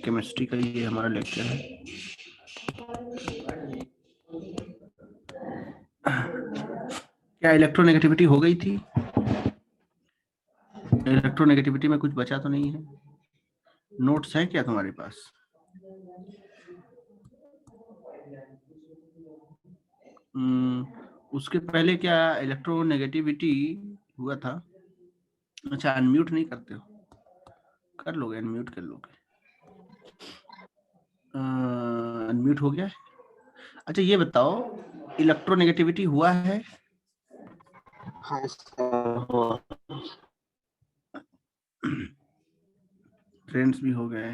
Chemistry का ये हमारा लेक्चर है। क्या इलेक्ट्रोनेगेटिविटी हो गई थी? इलेक्ट्रोनेगेटिविटी में कुछ बचा तो नहीं है? नोट्स है क्या तुम्हारे पास? उसके पहले क्या इलेक्ट्रोनेगेटिविटी हुआ था? अच्छा, अनम्यूट नहीं करते हो? कर लोगे, अनम्यूट कर लोगे। अनम्यूट हो गया है। अच्छा ये बताओ, इलेक्ट्रोनेगेटिविटी हुआ है? हाँ सर। ट्रेंड्स भी हो गए,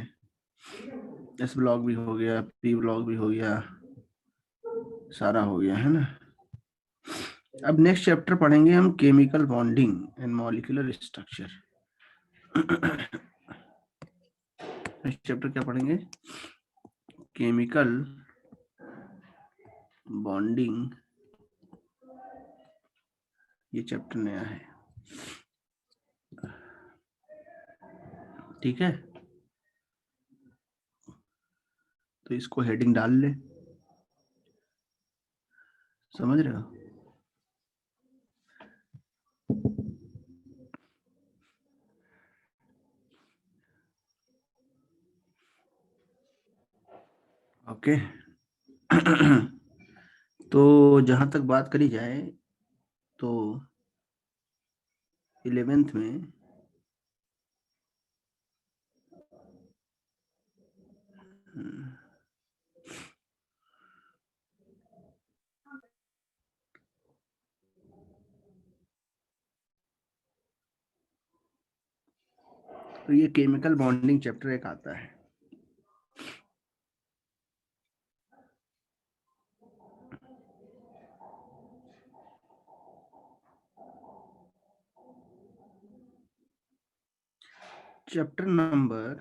एस ब्लॉक भी हो गया, पी ब्लॉक भी हो गया, सारा हो गया है ना। अब नेक्स्ट चैप्टर पढ़ेंगे हम, chemical bonding and molecular structure. Next chapter क्या पढ़ेंगे? केमिकल बॉन्डिंग, ये चैप्टर नया है, ठीक है। तो इसको हेडिंग डाल ले, समझ रहे हो? ओके। तो जहां तक बात करी जाए तो 11th में तो ये केमिकल बॉन्डिंग चैप्टर एक आता है। चैप्टर नंबर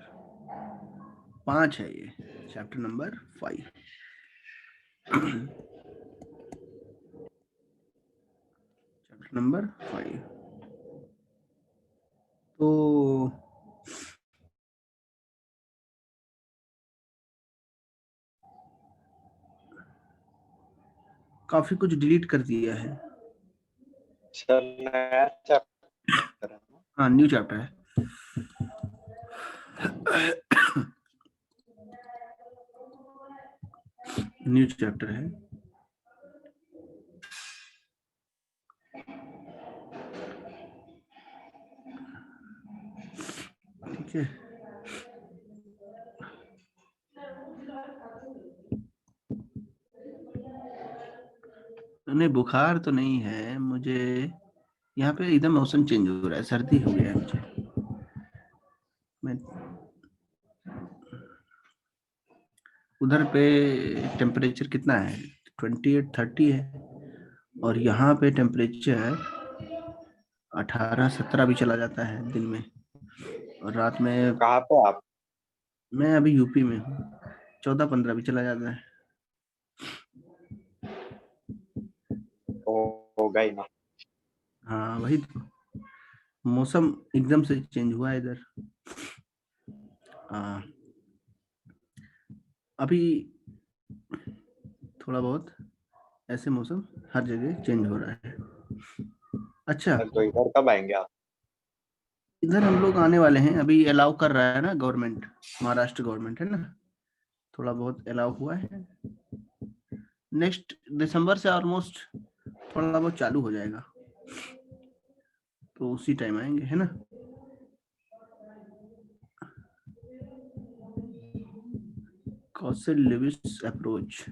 5 है ये, चैप्टर नंबर 5। Chapter number 5। तो काफी कुछ डिलीट कर दिया है। सर नया चैप्टर है ना? हाँ, न्यू चैप्टर है। न्यू चैप्टर है। ठीक है। नहीं, बुखार तो नहीं है मुझे, यहाँ पे एकदम मौसम चेंज हो रहा है, सर्दी हो गया है मुझे। मैं उधर पे टेम्परेचर कितना है? 28 30 है, और यहाँ पे टेम्परेचर 18 17 भी चला जाता है दिन में, और रात में। कहाँ पे आप? मैं अभी यूपी में हूँ, 14 15 भी चला जाता है। होगा ही ना। हाँ वही तो, मौसम एकदम से चेंज हुआ है इधर। हाँ, अभी थोड़ा बहुत ऐसे मौसम हर जगह चेंज हो रहा है। अच्छा, तो इधर कब आएंगे आप? इधर हम लोग आने वाले हैं, अभी अलाउ कर रहा है ना गवर्नमेंट, महाराष्ट्र गवर्नमेंट है ना, थोड़ा बहुत अलाउ हुआ है। नेक्स्ट दिसंबर से ऑलमोस्ट थोड़ा बहुत चालू हो जाएगा, तो उसी टाइम आएंगे, है ना। कॉसेल लेविस अप्रोच।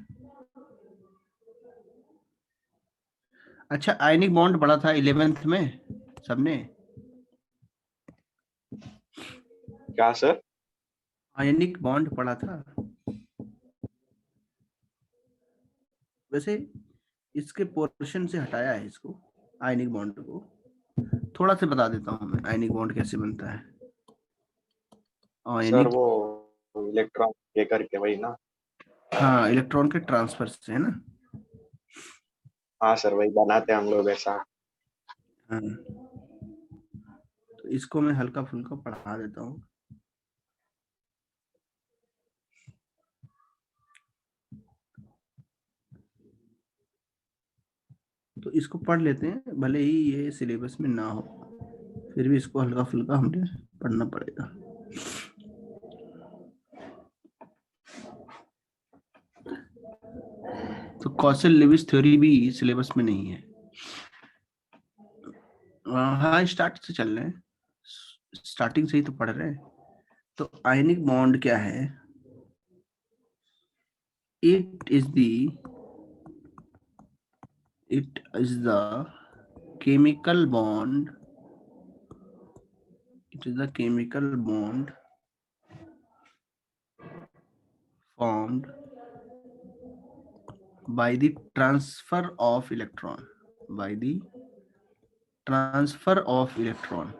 अच्छा, आयनिक बॉन्ड पढ़ा था 11th में सबने? क्या सर? आयनिक बॉन्ड पढ़ा था वैसे, इसके पोर्शन से हटाया है इसको, आयनिक बॉन्ड को। थोड़ा सा बता देता हूँ मैं, आयनिक बॉन्ड कैसे बनता है। सर आयनिक, वो इलेक्ट्रॉन ये करके वही ना? हाँ, इलेक्ट्रॉन के ट्रांसफर से, है ना। हाँ सर, वही बनाते हैं हम लोग ऐसा। हाँ, तो इसको मैं हल्का फुल्का पढ़ा देता हूँ। इसको पढ़ लेते हैं, भले ही ये सिलेबस में ना हो, फिर भी इसको हल्का फुल्का हमने पढ़ना पड़ेगा। तो कॉसल लेविस थ्योरी भी सिलेबस में नहीं है। हाँ, स्टार्ट से चल रहे हैं, स्टार्टिंग से ही तो पढ़ रहे हैं। तो आयनिक बॉन्ड क्या है? It is the chemical bond, it is the chemical bond formed by the transfer of electron, by the transfer of electron,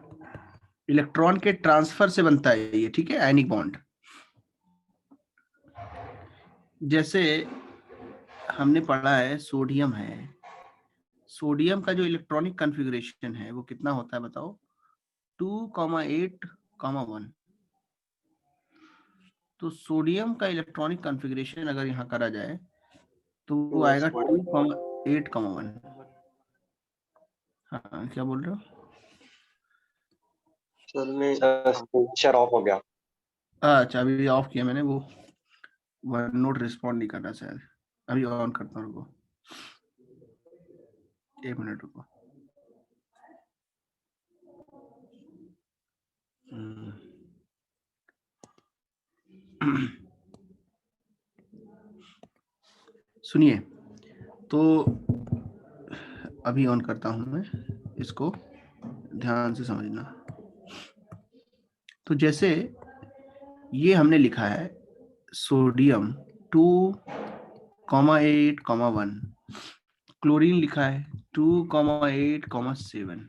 electron के ट्रांसफर से बनता है ये, ठीक है, आयनिक बॉन्ड। जैसे हमने पढ़ा है सोडियम है, सोडियम का जो इलेक्ट्रॉनिक कॉन्फ़िगरेशन है वो कितना होता है बताओ? 2,8,1। तो सोडियम का इलेक्ट्रॉनिक कॉन्फ़िगरेशन अगर यहाँ करा जाए तो वो आएगा 2,8,1। हाँ, क्या बोल रहे हो? सर ऑफ हो गया। अच्छा, अभी ऑफ किया मैंने, वो वन नोट रिस्पॉन्ड नहीं कर रहा शायद। अभी ऑन करता हूँ, रुको 1 मिनट रुको। सुनिए, तो अभी ऑन करता हूं मैं, इसको ध्यान से समझना। तो जैसे ये हमने लिखा है सोडियम 2,8,1, क्लोरीन लिखा है 2,8,7।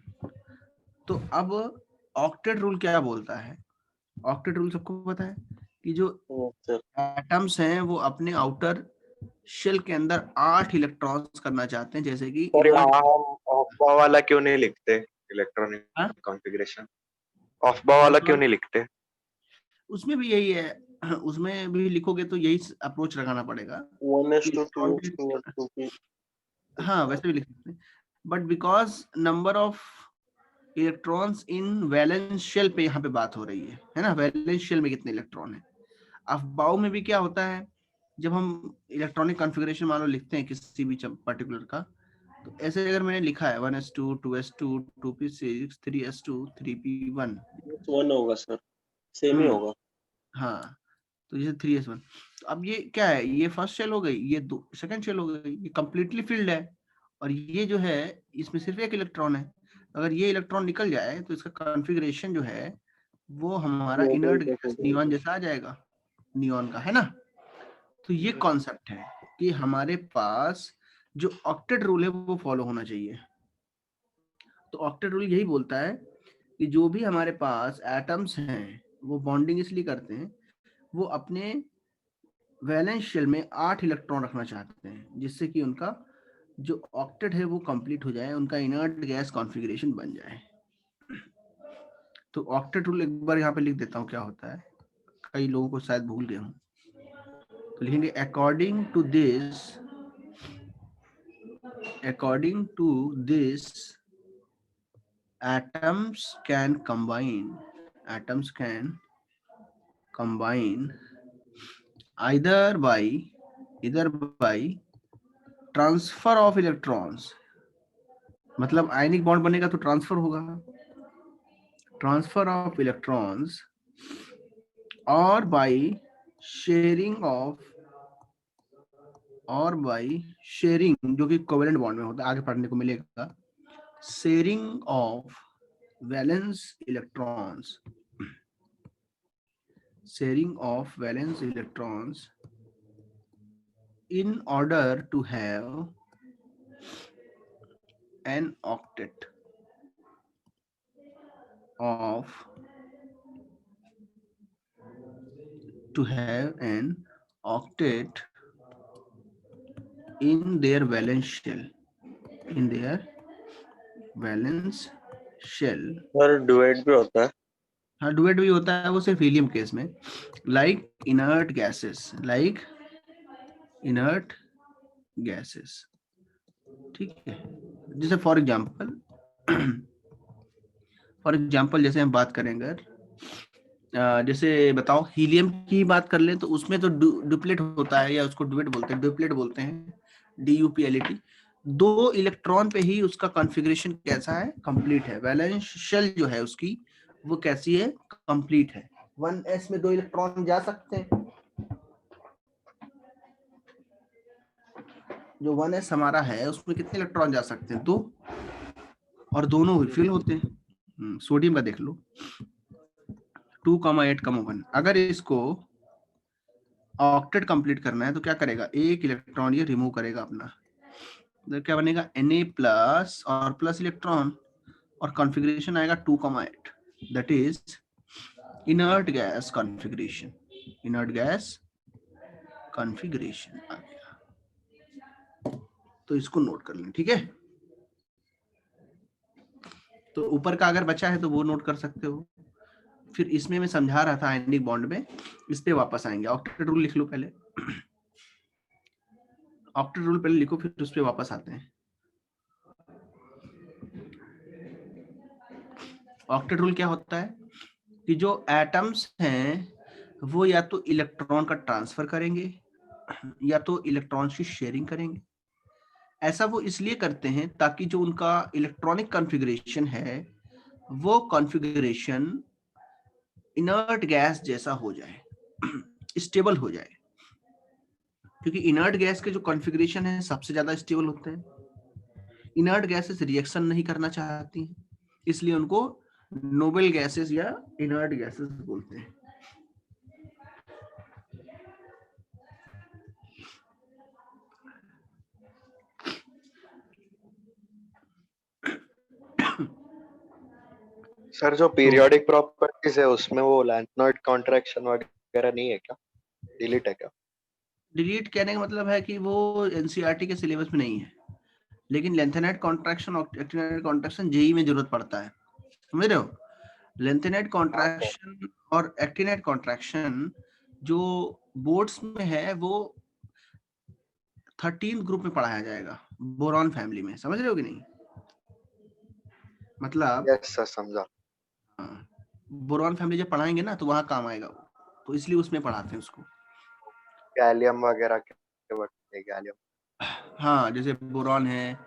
तो अब ऑक्टेट रूल क्या बोलता है? ऑक्टेट रूल सबको पता है कि जो एटम्स हैं वो अपने आउटर शेल के अंदर 8 इलेक्ट्रॉन्स करना चाहते हैं, जैसे कि ऑफ वाला क्यों नहीं लिखते? इलेक्ट्रॉनिक कॉन्फ़िगरेशन ऑफ वाला क्यों नहीं लिखते? उसमें भी यही है, उसमें भी लिखोगे तो यही अप्रोच लगाना पड़ेगा। 1:2 हाँ, वैसे भी लिख सकते हैं, but because number of electrons in valence shell पे यहाँ पे बात हो रही है ना, वैलेंस शेल में कितने इलेक्ट्रॉन है। अफबाओ में भी क्या होता है, जब हम इलेक्ट्रॉनिक कॉन्फ़िगरेशन मान लो लिखते हैं किसी भी पर्टिकुलर का, तो ऐसे अगर मैंने लिखा है 1s2 2s2 2p6 3s2 3p1 1 होगा सर, सेम ही होगा। हाँ, तो जैसे 3s1, तो अब ये क्या है, ये फर्स्ट शेल हो गई, ये दो सेकंड शेल हो गई, ये कंप्लीटली फिल्ड है, और ये जो है इसमें सिर्फ एक इलेक्ट्रॉन है। अगर ये इलेक्ट्रॉन निकल जाए तो इसका कॉन्फ़िगरेशन जो है वो हमारा इनर्ट गैस नियॉन जैसा आ जाएगा, नियॉन का, है ना। तो ये कॉन्सेप्ट है कि हमारे पास जो ऑक्टेट रूल है वो फॉलो होना चाहिए। तो ऑक्टेट रूल यही बोलता है कि जो भी हमारे पास एटम्स हैं वो बॉन्डिंग इसलिए करते हैं, वो अपने वैलेंस शेल में 8 इलेक्ट्रॉन रखना चाहते हैं, जिससे कि उनका जो ऑक्टेट है वो कंप्लीट हो जाए, उनका इनर्ट गैस कॉन्फ़िगरेशन बन जाए। तो ऑक्टेट रूल एक बार यहाँ पे लिख देता हूँ क्या होता है, कई लोगों को शायद भूल गए हूँ। तो लिखेंगे according to this atoms can combine either by transfer of electrons, मतलब आयनिक बॉन्ड बनेगा तो ट्रांसफर होगा, ट्रांसफर ऑफ इलेक्ट्रॉन्स, और बाय शेयरिंग जो कि कोवेलेंट बॉन्ड में होता है, आगे पढ़ने को मिलेगा, sharing of valence electrons, sharing of valence electrons in order to have an octet in their valence shell sir duet भी होता है। हाँ, डुएट भी होता है, वो सिर्फ हीलियम केस में, लाइक इनर्ट गैसेस, ठीक है, जैसे फॉर एग्जाम्पल जैसे हम बात करेंगे, जैसे बताओ हीलियम की बात कर लें तो उसमें तो डुप्लेट होता है, या उसको डुप्लेट बोलते हैं, DUPLET। 2 इलेक्ट्रॉन पे ही उसका कॉन्फ़िगरेशन कैसा है, कंप्लीट है। वैलेंस शेल जो है उसकी वो कैसी है, कंप्लीट है। 1s में 2 इलेक्ट्रॉन जा सकते हैं। जो 1s हमारा है उसमें कितने इलेक्ट्रॉन जा सकते हैं, 2, और दोनों फिल होते हैं। सोडियम का देख लो, 2,8,1। अगर इसको ऑक्टेट कंप्लीट करना है तो क्या करेगा, एक इलेक्ट्रॉन ये रिमूव करेगा अपना, तो क्या बनेगा, Na प्लस और प्लस इलेक्ट्रॉन, और कॉन्फ़िगरेशन आएगा 2,8, that is inert gas configuration. Inert gas configuration आ गया, तो इसको नोट कर लें, ठीक है। तो ऊपर का अगर बचा है तो वो नोट कर सकते हो। फिर इसमें मैं समझा रहा था आयनिक बॉन्ड में, इस पे वापस आएंगे। ऑक्टेट रूल लिख लो पहले, ऑक्टेट रूल पहले लिखो, फिर उस पे वापस आते हैं। ऑक्टेट रूल क्या होता है कि जो एटम्स हैं वो या तो इलेक्ट्रॉन का ट्रांसफर करेंगे या तो इलेक्ट्रॉन्स की शेयरिंग करेंगे। ऐसा वो इसलिए करते हैं ताकि जो उनका इलेक्ट्रॉनिक कॉन्फ़िगरेशन है वो कॉन्फ़िगरेशन इनर्ट गैस जैसा हो जाए, स्टेबल हो जाए, क्योंकि इनर्ट गैस के जो कॉन्फ़िगरेशन है सबसे ज्यादा स्टेबल होते हैं। इनर्ट गैसेस रिएक्शन नहीं करना चाहती हैं, इसलिए उनको नोबल गैसेस या इनर्ट गैसेस बोलते हैं। सर जो पीरियोडिक प्रॉपर्टीज है उसमें वो लैंथनॉइड कॉन्ट्रैक्शन वगैरह नहीं है क्या, डिलीट है क्या? डिलीट कहने का मतलब है कि वो एनसीईआरटी के सिलेबस में नहीं है, लेकिन लेंथेनाइट कॉन्ट्रैक्शन और एक्टिनाइट कॉन्ट्रैक्शन जेई में जरूरत पड़ता है, समझ रहे हो। लेंथेनाइट हाँ सर। कॉन्ट्रैक्शन और एक्टिनाइट कॉन्ट्रैक्शन जो बोर्ड्स में है वो 13 ग्रुप में पढ़ाया जाएगा, बोरॉन फैमिली में, समझ रहे हो कि नहीं। मतलब यस सर, समझा। बोरॉन फैमिली जब पढ़ाएंगे ना तो वहां काम आएगा वो, तो इसलिए उसमें पढ़ाते हैं उसको। गैलियम वगैरह के बटते, गैलियम। हाँ, जैसे बोरॉन है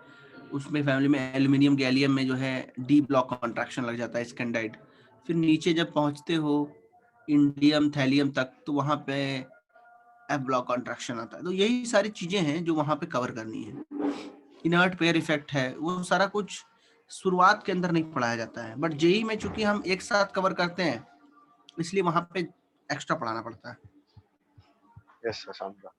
उसमें फैमिली में एल्यूमिनियम गैलियम में जो है डी ब्लॉक कॉन्ट्रैक्शन लग जाता है, स्कैंडाइड। फिर नीचे जब पहुंचते हो इंडियम थैलियम तक तो वहां पे एफ ब्लॉक कॉन्ट्रैक्शन आता है। तो यही सारी चीजें हैं जो वहां पे कवर करनी है। इनर्ट पेयर इफेक्ट है, वो सारा कुछ शुरुआत के अंदर नहीं पढ़ाया जाता है, बट जेई में चूंकि हम एक साथ कवर करते हैं इसलिए वहां पे एक्स्ट्रा पढ़ाना पड़ता है। यस सर, समझा।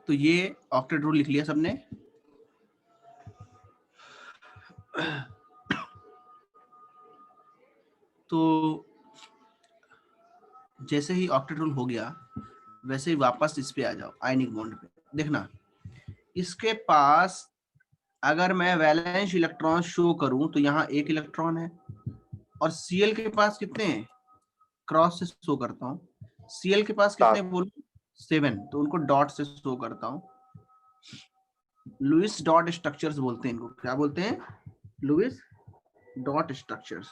तो ये ऑक्टेट रूल लिख लिया सबने। तो जैसे ही ऑक्टेट रूल हो गया वैसे ही वापस इस पे आ जाओ, आयनिक बॉन्ड पे। देखना इसके पास अगर मैं वैलेंस इलेक्ट्रॉन शो करूं तो यहाँ एक इलेक्ट्रॉन है, और Cl के पास कितने हैं, क्रॉस से शो करता हूँ। Cl के पास कितने 7। बोलो, 7, तो उनको डॉट से शो करता हूँ। लुइस डॉट स्ट्रक्चर्स बोलते हैं इनको, क्या बोलते हैं, Louis dot structures.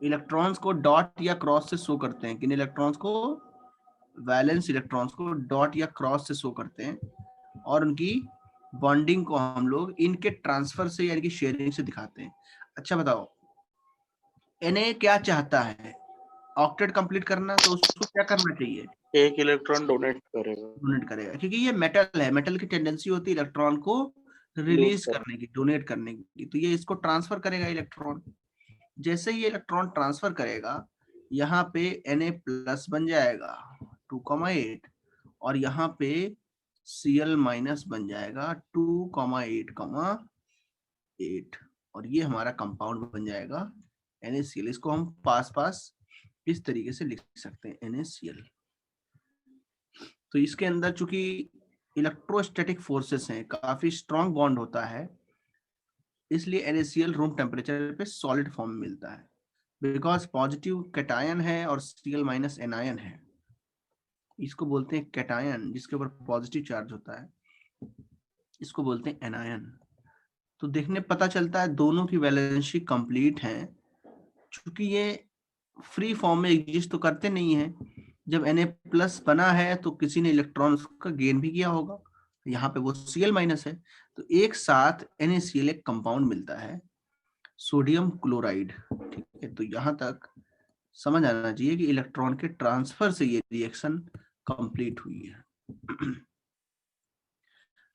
Electrons co dot या क्रॉस से शो करते हैं, किन इलेक्ट्रॉन्स को, वैलेंस इलेक्ट्रॉन्स को डॉट या क्रॉस से शो करते हैं, और उनकी बॉन्डिंग को हम लोग इनके ट्रांसफर से यानी कि शेयरिंग से दिखाते हैं। अच्छा बताओ Na क्या चाहता है, ऑक्टेट कंप्लीट करना, तो उसको क्या करना चाहिए, एक इलेक्ट्रॉन डोनेट करेगा, डोनेट करेगा, क्योंकि ये मेटल है, मेटल की टेंडेंसी होती है इलेक्ट्रॉन को रिलीज करने की, डोनेट करने की, तो ये इसको ट्रांसफर करेगा इलेक्ट्रॉन। जैसे ही इलेक्ट्रॉन ट्रांसफर करेगा यहाँ पे Na प्लस बन जाएगा 2,8, और यहाँ पे Cl माइनस बन जाएगा 2,8,8, और ये हमारा कंपाउंड बन जाएगा NaCl। इसको हम पास पास इस तरीके से लिख सकते हैं NaCl। तो इसके अंदर चूंकि इलेक्ट्रोस्टैटिक फोर्सेस हैं, काफी स्ट्रॉन्ग बॉन्ड होता है, इसलिए NaCl रूम टेम्परेचर पे सॉलिड फॉर्म में मिलता है, बिकॉज पॉजिटिव कैटायन है और Cl माइनस एनायन है। इसको बोलते हैं कैटायन, जिसके ऊपर पॉजिटिव चार्ज होता है, इसको बोलते हैं एनायन। तो देखने पता चलता है दोनों की वैलेंसी कंप्लीट है, क्योंकि ये फ्री फॉर्म में एग्जिस्ट तो करते नहीं है। जब Na+ बना है तो किसी ने इलेक्ट्रॉन उसका गेन भी किया होगा, यहाँ पे वो Cl- है, तो एक साथ NaCl एक कंपाउंड मिलता है, सोडियम क्लोराइड। ठीक है, तो यहाँ तक समझ आना चाहिए कि इलेक्ट्रॉन के ट्रांसफर से ये रिएक्शन कंप्लीट हुई है।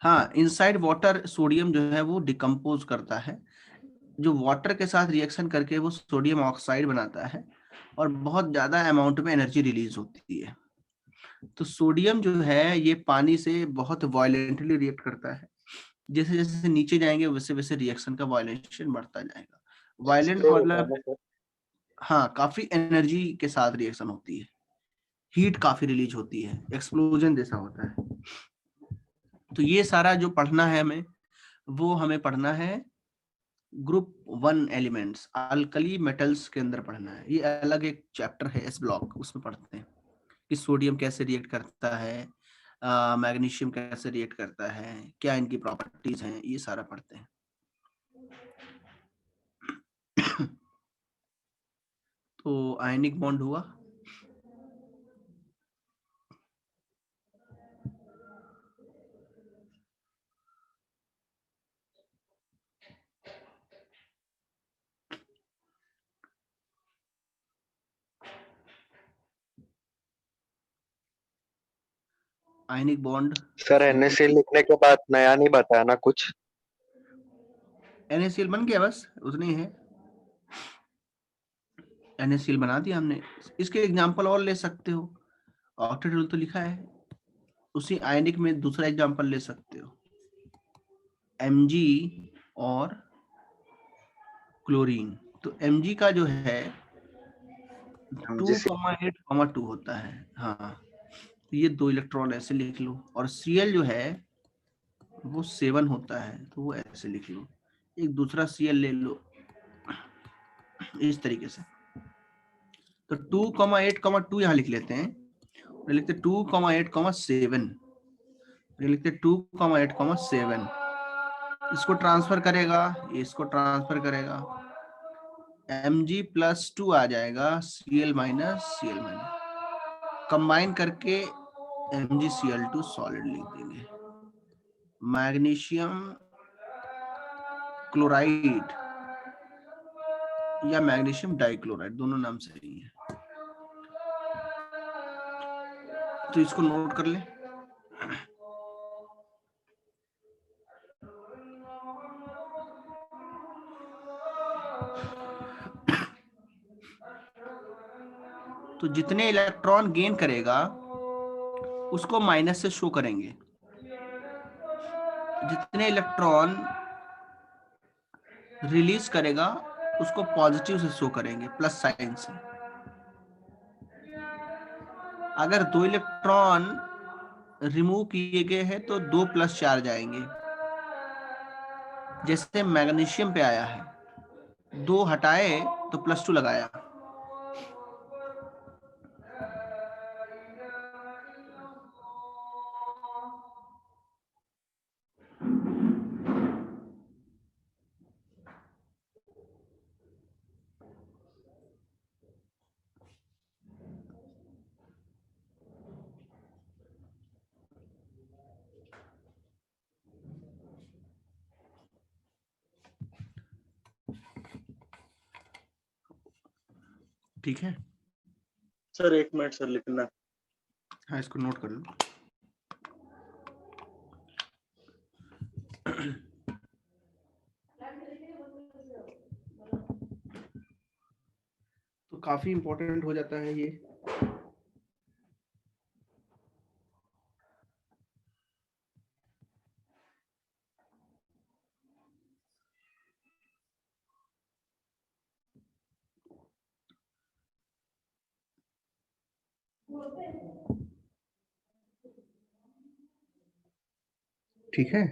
हाँ, इनसाइड वाटर सोडियम जो है वो डिकम्पोज करता है, जो वाटर के साथ रिएक्शन करके वो सोडियम ऑक्साइड बनाता है, और बहुत ज्यादा अमाउंट में एनर्जी रिलीज होती है। तो सोडियम जो है ये पानी से बहुत वायलेंटली रिएक्ट करता है, जैसे जैसे नीचे जाएंगे वैसे वैसे रिएक्शन का वायलेंशन बढ़ता जाएगा। वायलेंट Slow का होता है मतलब ना सर? हाँ, काफी एनर्जी के साथ रिएक्शन होती है, हीट काफी रिलीज होती है, एक्सप्लोजन जैसा होता है। तो ये सारा जो पढ़ना है हमें, वो हमें पढ़ना है ग्रुप 1 एलिमेंट्स, अल्कली मेटल्स के अंदर पढ़ना है। ये अलग एक चैप्टर है S ब्लॉक, उसमें पढ़ते हैं कि सोडियम कैसे रिएक्ट करता है, मैग्नीशियम कैसे रिएक्ट करता है, क्या इनकी प्रॉपर्टीज हैं, ये सारा पढ़ते हैं। तो आयनिक बॉन्ड हुआ, आयनिक बॉन्ड सर NaCl लिखने के बाद नया नहीं बताया ना कुछ? NaCl बन गया, बस उतनी है, NaCl बना दिया हमने। इसके एग्जांपल और ले सकते हो, ऑक्टेट तो लिखा है, उसी आयनिक में दूसरा एग्जांपल ले सकते हो, Mg और क्लोरीन। तो Mg का जो है 2,8,2 होता है, हाँ, तो ये 2 इलेक्ट्रॉन ऐसे लिख लो, और Cl जो है वो 7 होता है, तो वो ऐसे लिख लो, एक दूसरा Cl ले लो इस तरीके से। तो 2,8,2 यहाँ लिख लेते हैं, लिखते 2,8,7, लिखते 2,8,7, इसको ट्रांसफर करेगा, ये इसको ट्रांसफर करेगा, Mg+2 आ जाएगा, Cl-Cl-, कंबाइन करके MgCl2 सॉलिड लिख देंगे। मैग्नीशियम क्लोराइड या मैग्नीशियम डाइक्लोराइड, दोनों नाम सही है, तो इसको नोट कर ले। तो जितने इलेक्ट्रॉन गेन करेगा उसको माइनस से शो करेंगे, जितने इलेक्ट्रॉन रिलीज करेगा उसको पॉजिटिव से शो करेंगे, प्लस साइन से। अगर 2 इलेक्ट्रॉन रिमूव किए गए हैं तो 2 प्लस चार्ज आएंगे, जैसे मैग्नीशियम पे आया है, 2 हटाए तो +2 लगाया। ठीक है, सर 1 मिनट सर लिखना। हाँ, इसको नोट कर लो। तो काफी इंपॉर्टेंट हो जाता है ये। ठीक है,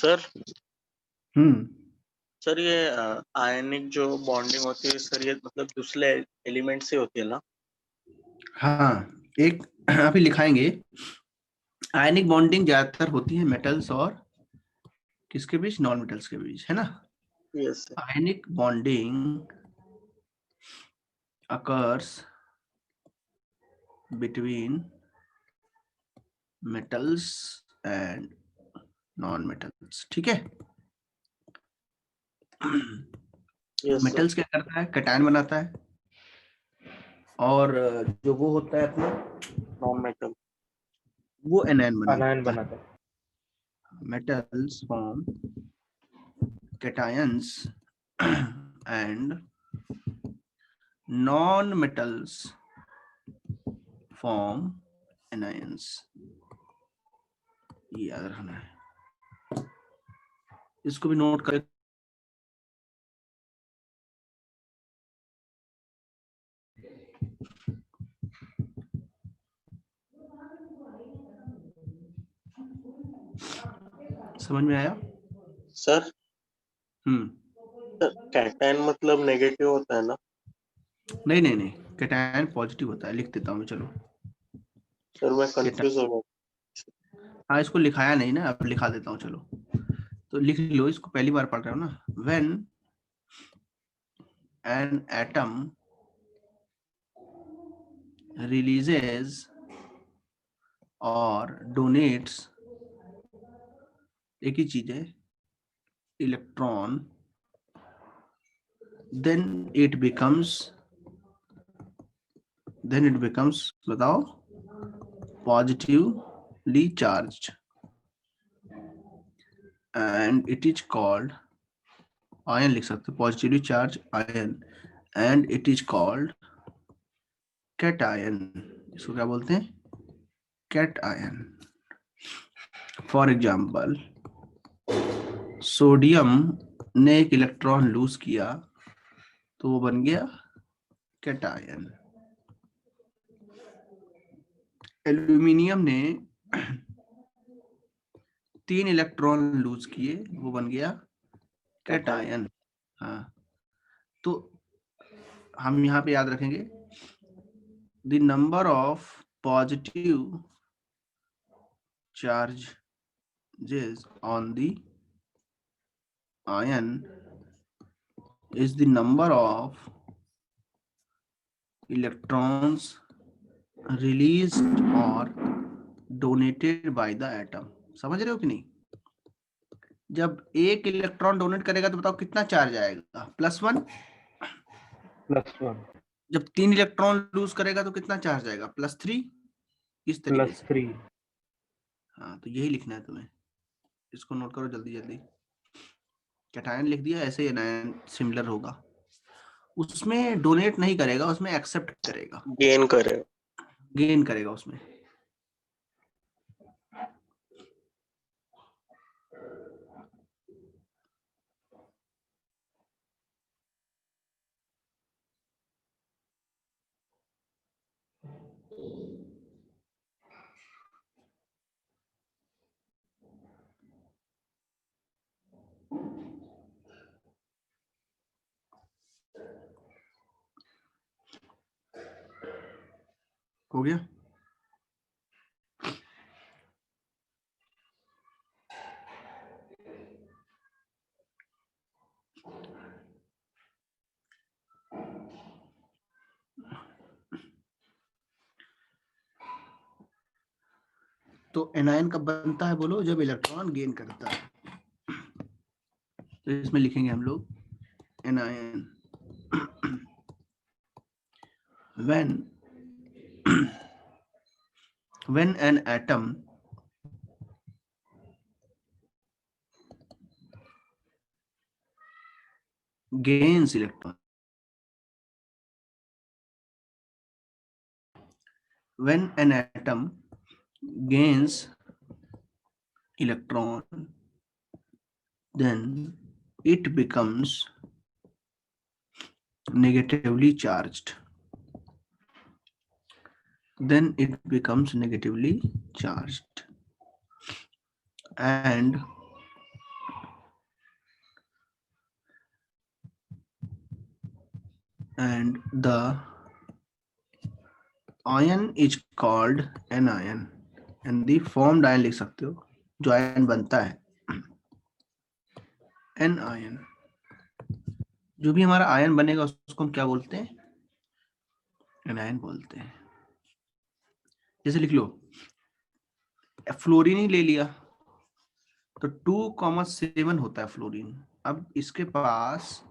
सर हम्म सर ये आयनिक जो बॉन्डिंग होती है सर, ये मतलब दूसरे एलिमेंट से होती है ना? हाँ, एक अभी लिखाएंगे। आयनिक बॉन्डिंग ज्यादातर होती है मेटल्स और किसके बीच, नॉन मेटल्स के बीच, है ना। Yes sir. Ionic bonding occurs between metals and non metals, ठीक है। Yes sir. मेटल्स क्या करता है, कैटायन बनाता है, और जो वो होता है अपना, नॉन मेटल वो एनायन अनायन बनाता है। बनाता है। metals form cations and non-metals form anions, ये याद रखना है, इसको भी नोट करें। समझ में आया? सर। सर कैटायन मतलब नेगेटिव होता है ना? नहीं नहीं नहीं, कैटायन पॉजिटिव होता है, लिख देता हूँ मैं, चलो। सर मैं कंफ्यूज हो गया। हाँ, इसको लिखाया नहीं ना, अब लिखा देता हूँ, चलो। तो लिख लो, इसको पहली बार पढ़ रहे हो ना। व्हेन एन एटम रिलीजेस और डोनेट्स, एक ही चीज है, इलेक्ट्रॉन, then it becomes बताओ, positively charged and it is called ion, लिख सकते हो, positively charged ion, and it is called cation, इसको क्या बोलते हैं, cation। फॉर एग्जाम्पल, सोडियम ने एक इलेक्ट्रॉन लूज किया तो वो बन गया कैटायन। एल्यूमिनियम ने 3 इलेक्ट्रॉन लूज किए, वो बन गया कैटायन। हाँ, तो हम यहाँ पे याद रखेंगे, the number of positive charges on the ion is the number of electrons released or donated by the atom। समझ रहे हो कि नहीं? जब एक इलेक्ट्रॉन डोनेट करेगा तो बताओ कितना चार्ज आएगा, +1। +1। जब 3 इलेक्ट्रॉन लूज करेगा तो कितना चार्ज आएगा, +3। इस तरीके से। +3। हाँ, तो यही लिखना है तुम्हें, इसको नोट करो जल्दी जल्दी। कैटायन लिख दिया, ऐसे एनायन सिमिलर होगा, उसमें डोनेट नहीं करेगा, उसमें एक्सेप्ट करेगा, गेन करे। गेन करेगा उसमें। हो गया? तो एनायन कब बनता है बोलो, जब इलेक्ट्रॉन गेन करता है। तो इसमें लिखेंगे हम लोग anion when an atom gains electron, when an atom gains electron, then it becomes negatively charged, and and the ion is called anion and the formed ion लिख सकते हो जो आयन बनता है anion। जो भी हमारा आयन बनेगा उसको हम क्या बोलते हैं? एनायन बोलते हैं। जैसे लिख लो फ्लोरीन ही ले लिया तो 2,7 होता है फ्लोरीन। अब इसके पास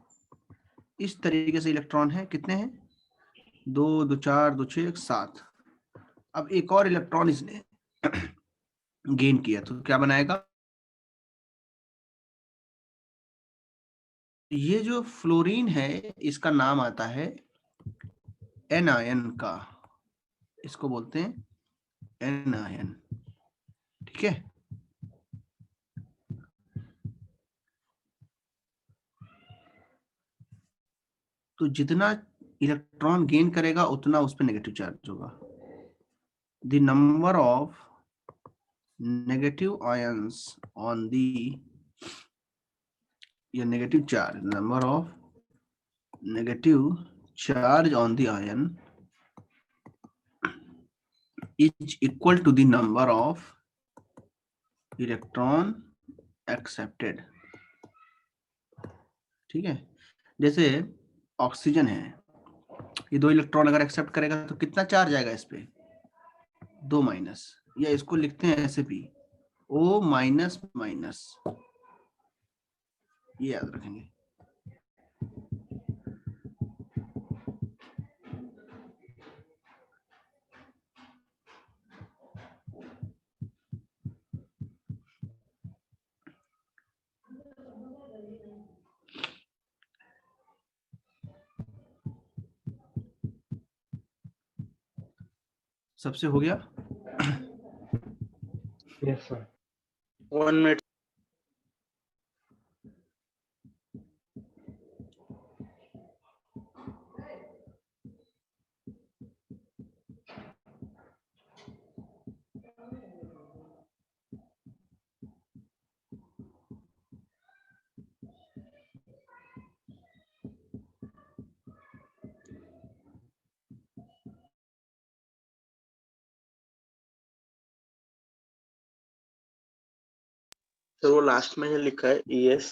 इस तरीके से इलेक्ट्रॉन है, कितने हैं? 2 2 4 2 6 7। अब एक और इलेक्ट्रॉन इसने गेन किया तो क्या बनाएगा? ये जो फ्लोरीन है इसका नाम आता है एनायन का, इसको बोलते हैं एनायन। ठीक है, तो जितना इलेक्ट्रॉन गेन करेगा उतना उस पर नेगेटिव चार्ज होगा। The number of negative ions on the या negative charge, number of negative charge on the ion is equal to the number of electron accepted। ठीक है, जैसे ऑक्सीजन है, ये 2 इलेक्ट्रॉन अगर एक्सेप्ट करेगा तो कितना चार्ज आएगा इस पे? 2 माइनस, या इसको लिखते हैं ऐसे भी O माइनस माइनस, ये याद रखेंगे। सबसे हो गया? Yes sir. 1 मिनट। सर वो लास्ट में जो लिखा है ES,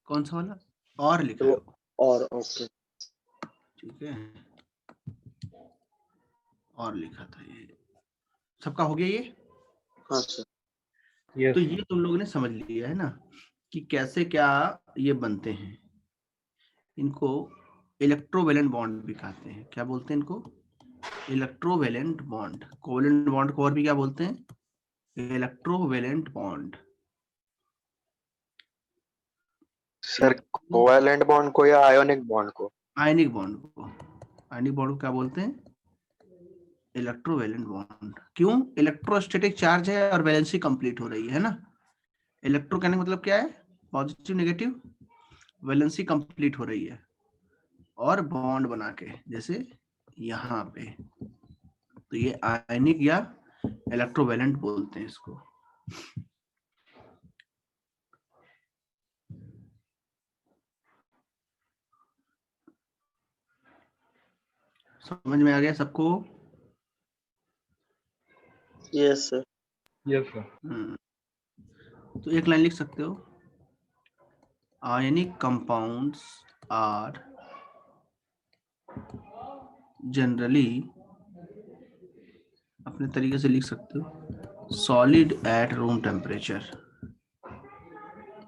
कौन सा वाला? और लिखा है वो। और ओके। ठीक है, और लिखा था ये। सबका हो गया ये? हाँ सर। यस तो ये तुम लोगों ने समझ लिया है ना कि कैसे क्या ये बनते हैं। इनको इलेक्ट्रोवेलेंट बॉन्ड भी कहते हैं। क्या बोलते हैं इनको? Electrovalent bond. कोवेलेंट बॉन्ड को और भी क्या बोलते हैं? Electrovalent bond. Sir covalent bond को या आयोनिक बॉन्ड को? आयनिक बॉन्ड को। आयनिक बॉन्ड को क्या बोलते हैं? Electrovalent bond. क्यों? इलेक्ट्रोस्टैटिक चार्ज है और वैलेंसी कंप्लीट हो रही है ना। इलेक्ट्रो कहने का मतलब क्या है? पॉजिटिव नेगेटिव, वैलेंसी कंप्लीट हो रही है और बॉन्ड बना के, जैसे यहाँ पे, तो ये आयनिक या इलेक्ट्रोवेलेंट बोलते हैं इसको। समझ में आ गया सबको? Yes sir. Yes sir. तो एक लाइन लिख सकते हो, आयनिक कंपाउंड्स आर जनरली, अपने तरीके से लिख सकते हो, solid at room temperature.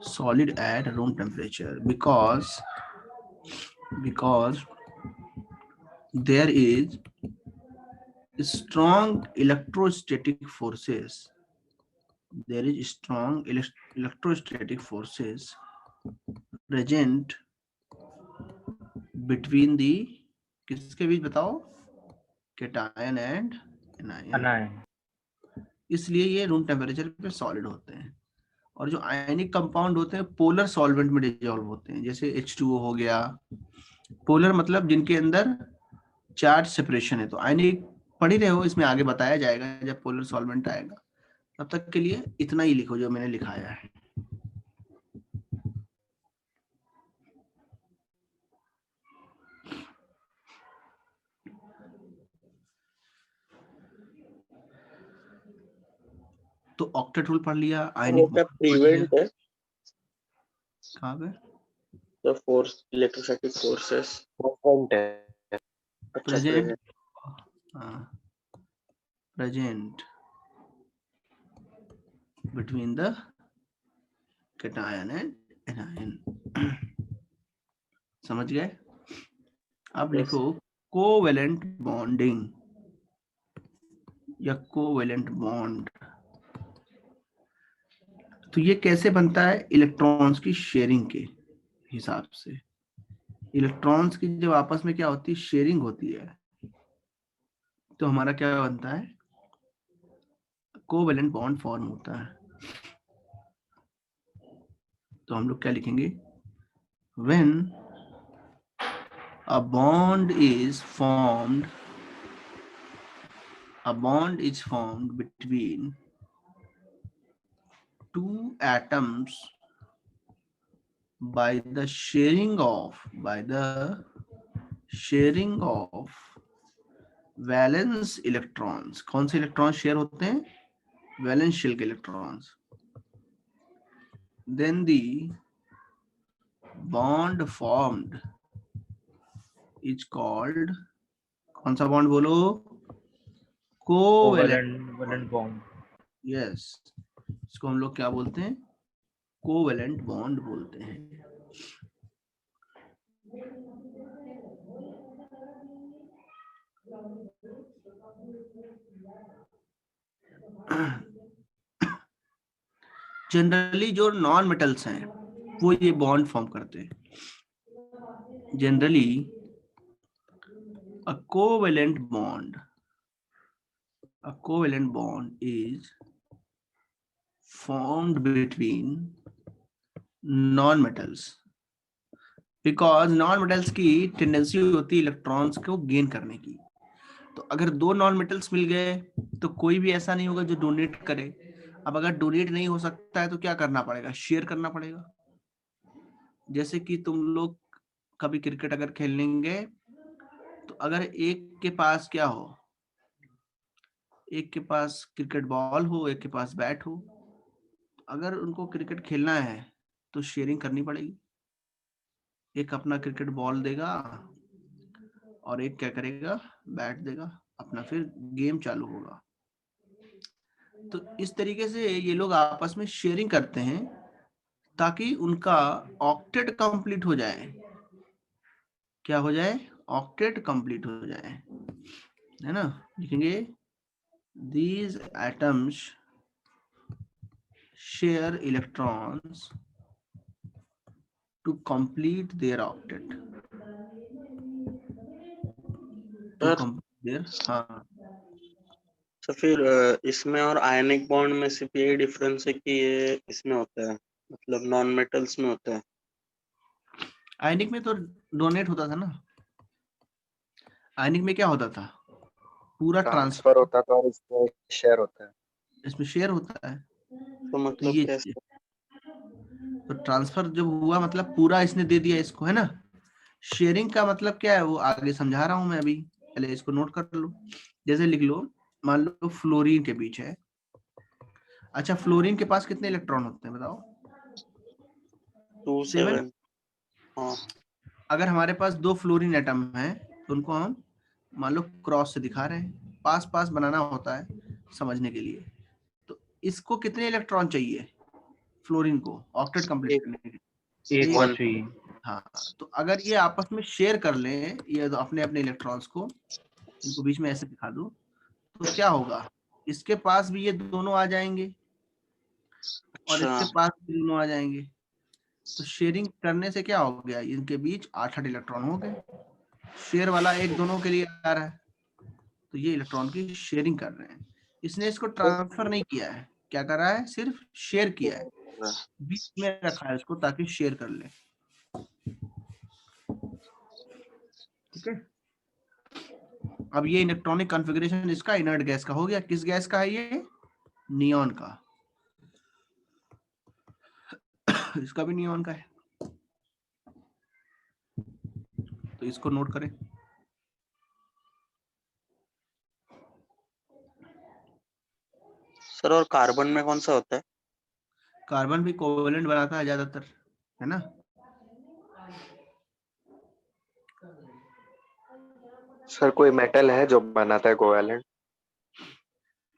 solid at room temperature because there is strong electrostatic forces. There is strong electrostatic forces present between the, किसके बीच बताओ? Cation and anion. अनायन। इसलिए ये रूम टेम्परेचर पे सॉलिड होते हैं। और जो आयनिक कंपाउंड होते हैं पोलर सॉल्वेंट में डिसॉल्व होते हैं, जैसे H2O हो गया। पोलर मतलब जिनके अंदर चार्ज सेपरेशन है। तो आयनिक पढ़ ही रहे हो, इसमें आगे बताया जाएगा जब पोलर सॉल्वेंट आएगा। तब तक के लिए इतना ही लिखो जो मैंने लिखाया है। तो ऑक्टेट रूल पढ़ लिया, वो आयनिक क्या बॉन्ड पढ़ लिया। प्रिवेंट है कहाँ पे? The force electrostatic forces? Present है। अच्छा present, prevent. Present between the cation and anion। समझ गए? अब Yes. लिखो कोवेलेंट बॉन्डिंग या कोवेलेंट बॉन्ड। तो ये कैसे बनता है? इलेक्ट्रॉन्स की शेयरिंग के हिसाब से। इलेक्ट्रॉन्स की जब आपस में क्या होती है, शेयरिंग होती है, तो हमारा क्या बनता है? कोवेलेंट बॉन्ड फॉर्म होता है। तो हम लोग क्या लिखेंगे? When a bond is formed between two atoms by the sharing of valence electrons. कौन से इलेक्ट्रॉन शेयर होते हैं? वैलेंस शेल के electrons. Then the bond formed is called, कौन सा बॉन्ड बोलो? कोवेलेंट। Covalent bond. यस, इसको हम लोग क्या बोलते हैं? कोवेलेंट बॉन्ड बोलते हैं। जनरली जो नॉन मेटल्स हैं वो ये बॉन्ड फॉर्म करते हैं। Generally a covalent bond is formed between non-metals because non-metals की टेंडेंसी होती है इलेक्ट्रॉन्स को गेन करने की। तो अगर दो नॉन मेटल्स मिल गए तो कोई भी ऐसा नहीं होगा जो डोनेट करे। अब अगर डोनेट नहीं हो सकता है तो क्या करना पड़ेगा? शेयर करना पड़ेगा। जैसे कि तुम लोग कभी क्रिकेट अगर खेलेंगे तो अगर एक के पास क्या हो, एक के पास क्रिकेट बॉल हो, एक के पास बैट हो, अगर उनको क्रिकेट खेलना है तो शेयरिंग करनी पड़ेगी। एक अपना क्रिकेट बॉल देगा और एक क्या करेगा? बैट देगा अपना, फिर गेम चालू होगा। तो इस तरीके से ये लोग आपस में शेयरिंग करते हैं ताकि उनका ऑक्टेट कंप्लीट हो जाए। क्या हो जाए? ऑक्टेट कंप्लीट हो जाए, है ना? लिखेंगे these atoms share electrons to complete their octet, to sir complete their, हाँ। तो फिर इसमें और आयनिक बॉन्ड में सिर्फ यही डिफरेंस है कि ये इसमें होता है, मतलब नॉन मेटल्स में होता है। आयनिक में तो डोनेट होता था ना। आयनिक में क्या होता था? पूरा ट्रांसफर होता था और इसमें शेयर होता है। इसमें शेयर होता है। तो तो मतलब ये कैसे? तो ट्रांसफर जब हुआ मतलब पूरा इसने दे दिया इसको, है ना? शेयरिंग का मतलब क्या है वो आगे समझा रहा हूं मैं अभी, पहले इसको नोट कर लो। जैसे लिख लो, मान लो फ्लोरीन के बीच है। अच्छा, फ्लोरीन के पास कितने इलेक्ट्रॉन होते हैं बताओ? 7। 27। हाँ। अगर हमारे पास दो फ्लोरीन एटम है तो उनको हम मान लो क्रॉस से दिखा रहे हैं, पास पास बनाना होता है समझने के लिए। तो इसको कितने इलेक्ट्रॉन चाहिए फ्लोरीन को ऑक्टेट कंप्लीट एक करने के लिए? एक और चाहिए। हाँ, तो अगर ये आपस में शेयर कर लें ये तो अपने अपने इलेक्ट्रॉन्स को, इनको बीच में ऐसे दिखा दो, तो क्या होगा? इसके पास भी ये दोनों आ जाएंगे और अच्छा। इसके पास भी दोनों आ जाएंगे। तो शेयरिंग करने से क्या हो गया? इनके बीच 8-8 इलेक्ट्रॉन हो गए। शेयर वाला एक दोनों के लिए आ रहा है, तो ये इलेक्ट्रॉन की शेयरिंग कर रहे हैं। इसने इसको ट्रांसफर नहीं किया है, क्या कर रहा है? सिर्फ शेयर किया है, बीच में रखा है इसको ताकि शेयर कर ले। ठीक है, अब ये इलेक्ट्रॉनिक कॉन्फ़िगरेशन इसका इनर्ट गैस का हो गया। किस गैस का है ये? नियॉन का। इसका भी नियॉन का है, तो इसको नोट करें। सर और कार्बन में कौन सा होता है? कार्बन भी कोवेलेंट बनाता है ज्यादातर, है ना। सर कोई मेटल है जो बनाता है कोवेलेंट?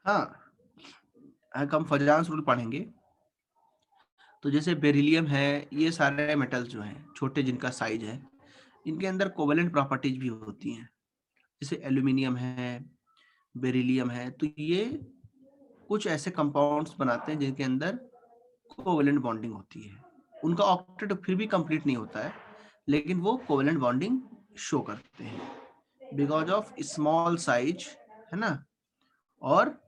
हाँ, हम फजांस रूल पढ़ेंगे तो जैसे बेरिलियम है, ये सारे मेटल्स जो हैं छोटे जिनका साइज है, इनके अंदर कोवेलेंट प्रॉपर्टीज भी होती हैं। जैसे एल्यूमिनियम है, बेरिलियम है, तो ये कुछ ऐसे कंपाउंड्स बनाते हैं जिनके अंदर कोवेलेंट बॉन्डिंग होती है। उनका ऑक्टेट फिर भी कंप्लीट नहीं होता है, लेकिन वो कोवेलेंट बॉन्डिंग शो करते हैं बिकॉज ऑफ स्मॉल साइज, है ना, और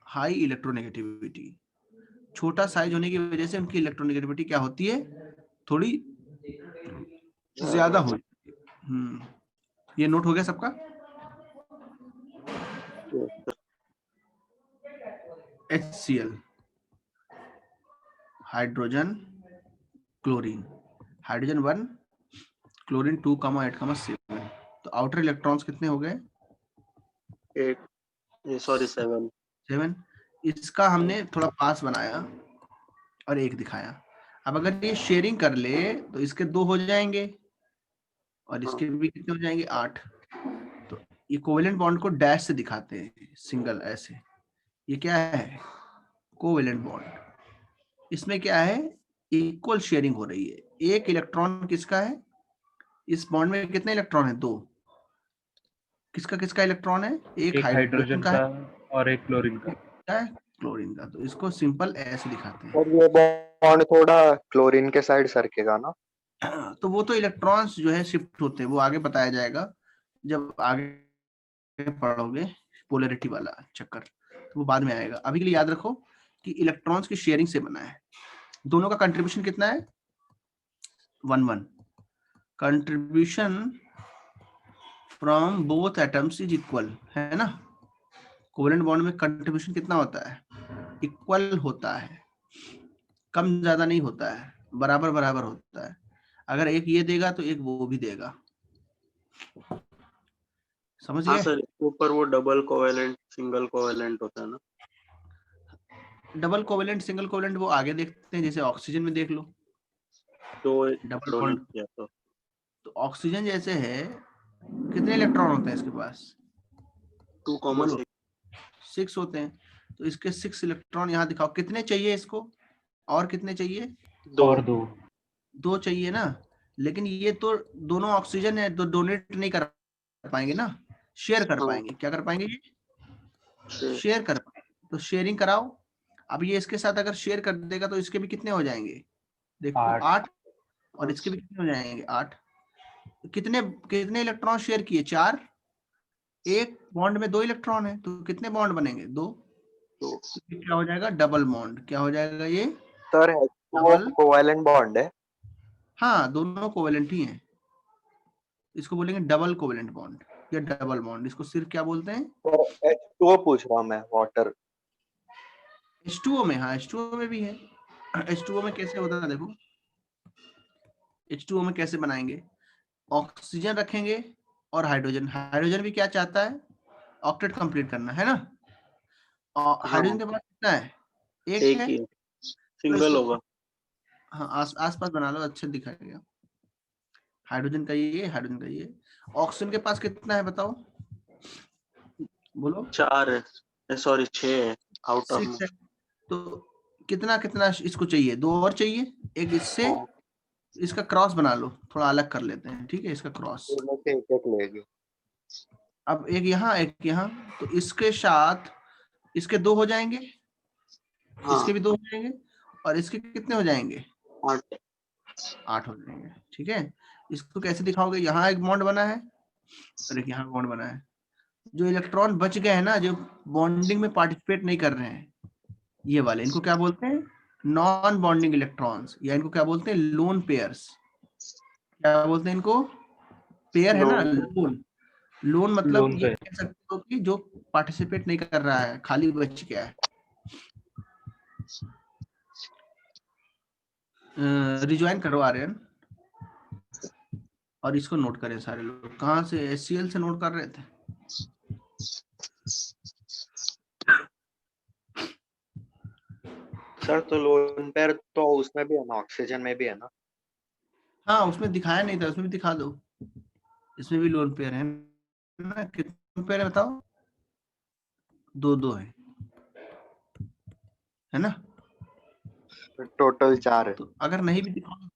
हाई इलेक्ट्रोनेगेटिविटी। छोटा साइज होने की वजह से उनकी इलेक्ट्रोनेगेटिविटी क्या होती है, थोड़ी ज्यादा हो। ये नोट हो गया सबका? HCl, hydrogen chlorine, hydrogen 1, chlorine 2, 8, 7। तो आउटर इलेक्ट्रॉन्स कितने हो गए? 7। इसका हमने थोड़ा पास बनाया और एक दिखाया। अब अगर ये शेयरिंग कर ले तो इसके 2 हो जाएंगे और इसके भी कितने हो जाएंगे? 8। तो ये कोवेलेंट बॉन्ड को डैश से दिखाते हैं, सिंगल ऐसे। ये क्या है? Covalent bond. इसमें क्या है? इक्वल शेयरिंग हो रही है। एक इलेक्ट्रॉन किसका है? इस बॉन्ड में कितने इलेक्ट्रॉन है? 2। किसका किसका इलेक्ट्रॉन है? एक एक हाइड्रोजन हाइड्रोजन का का है, और एक क्लोरीन का। क्या है? क्लोरीन का। तो इसको सिंपल ऐसे दिखाते हैं। और ये बॉन्ड थोड़ा क्लोरीन के साइड सरकेगा ना? तो वो तो इलेक्ट्रॉन्स जो है शिफ्ट होते हैं, वो आगे बताया जाएगा जब आगे पढ़ोगे पोलैरिटी वाला चक्कर, तो वो बाद में आएगा। अभी के लिए याद रखो कि इलेक्ट्रॉन्स की शेयरिंग से बना है। दोनों का कंट्रीब्यूशन कितना है? 1-1। Contribution from both atoms is equal, है ना। कोवेलेंट बॉन्ड में कंट्रीब्यूशन कितना होता है? इक्वल होता है, कम ज्यादा नहीं होता है, बराबर बराबर होता है। अगर एक ये देगा तो एक वो भी देगा। समझ हाँ गए? सर, इसके ऊपर वो डबल कोवेलेंट सिंगल कोवेलेंट होता है ना? डबल कोवेलेंट सिंगल कोवेलेंट वो आगे देखते हैं, जैसे ऑक्सीजन में देख लो डबल डोनेट बॉन्ड। किया तो ऑक्सीजन जैसे है, कितने इलेक्ट्रॉन होते हैं इसके पास? 2,6। 6 होते हैं। तो इसके 6 इलेक्ट्रॉन यहाँ दिखाओ, कितने चाहिए इसको और कितने चाहिए? 2। और 2। 2 चाहिए ना। लेकिन ये तो दोनों ऑक्सीजन है, तो डोनेट नहीं कर पाएंगे ना, शेयर कर पाएंगे। क्या कर पाएंगे? ये शेयर कर पाएंगे। तो शेयरिंग कराओ। अब ये इसके साथ अगर शेयर कर देगा तो इसके भी कितने हो जाएंगे? देखो 8, और इसके भी कितने हो जाएंगे? 8। कितने कितने इलेक्ट्रॉन शेयर किए? 4। एक बॉन्ड में 2 इलेक्ट्रॉन है, तो कितने बॉन्ड बनेंगे? 2। तो क्या हो जाएगा? Double bond. क्या हो जाएगा ये? Sir double. कोवेलेंट बॉन्ड है? हाँ, दोनों कोवेलेंट ही हैं। इसको बोलेंगे डबल कोवेलेंट बॉन्ड या डबल बॉन्ड। इसको सिर्फ क्या बोलते हैं? सर H2O पूछ रहा हूँ मैं, वाटर। H2O में, हाँ H2O में भी है। H2O में कैसे होता है देखो, H2O में कैसे बनाएंगे? ऑक्सीजन रखेंगे और हाइड्रोजन। हाइड्रोजन भी क्या चाहता है? ऑक्टेट कंप्लीट करना, है ना। हाइड्रोजन के पास कितना है? एक है। ही तो सिंगल इसको होगा। हाँ आसपास बना लो, अच्छे दिखाएगा। हाइड्रोजन का ये, हाइड्रोजन का ये। ऑक्सीजन के पास कितना है बताओ, बोलो? 4 है, सॉरी 6 है आउट 6 ऑफ। है। तो कितना कितना इसको चाहिए? 2 और चाहिए। एक इससे, इसका क्रॉस बना लो, थोड़ा अलग कर लेते हैं, ठीक है, इसका क्रॉस। एक लेगी। अब एक यहाँ एक यहाँ, तो इसके साथ इसके 2 हो जाएंगे, इसके भी 2 हो जाएंगे, और इसके कितने हो जाएंगे? 8। 8 हो जाएंगे, ठीक है। इसको कैसे दिखाओगे? यहाँ एक बॉन्ड बना है और एक यहाँ बॉन्ड बना है। जो इलेक्ट्रॉन बच गए हैं ना, जो बॉन्डिंग में पार्टिसिपेट नहीं कर रहे हैं, ये वाले, इनको क्या बोलते हैं? नॉन बॉन्डिंग इलेक्ट्रॉन्स, या इनको क्या बोलते हैं? Lone pairs. क्या बोलते हैं इनको? पेयर है ना, लोन। लोन मतलब लोन ये पे। कह सकते हो कि जो पार्टिसिपेट नहीं कर रहा है, खाली बच गया है। रिज्वाइन करो आर्यन, और इसको नोट करें सारे लोग। कहाँ से? HCl से नोट कर रहे थे। सर तो लोन पेयर तो उसमें भी है ना, ऑक्सीजन में भी है ना? हाँ उसमें दिखाया नहीं था, उसमें भी दिखा दो। इसमें भी लोन पेयर है ना, कितने पेयर है बताओ? दो है ना? टोटल 4 है। तो अगर नहीं भी दिखाओ,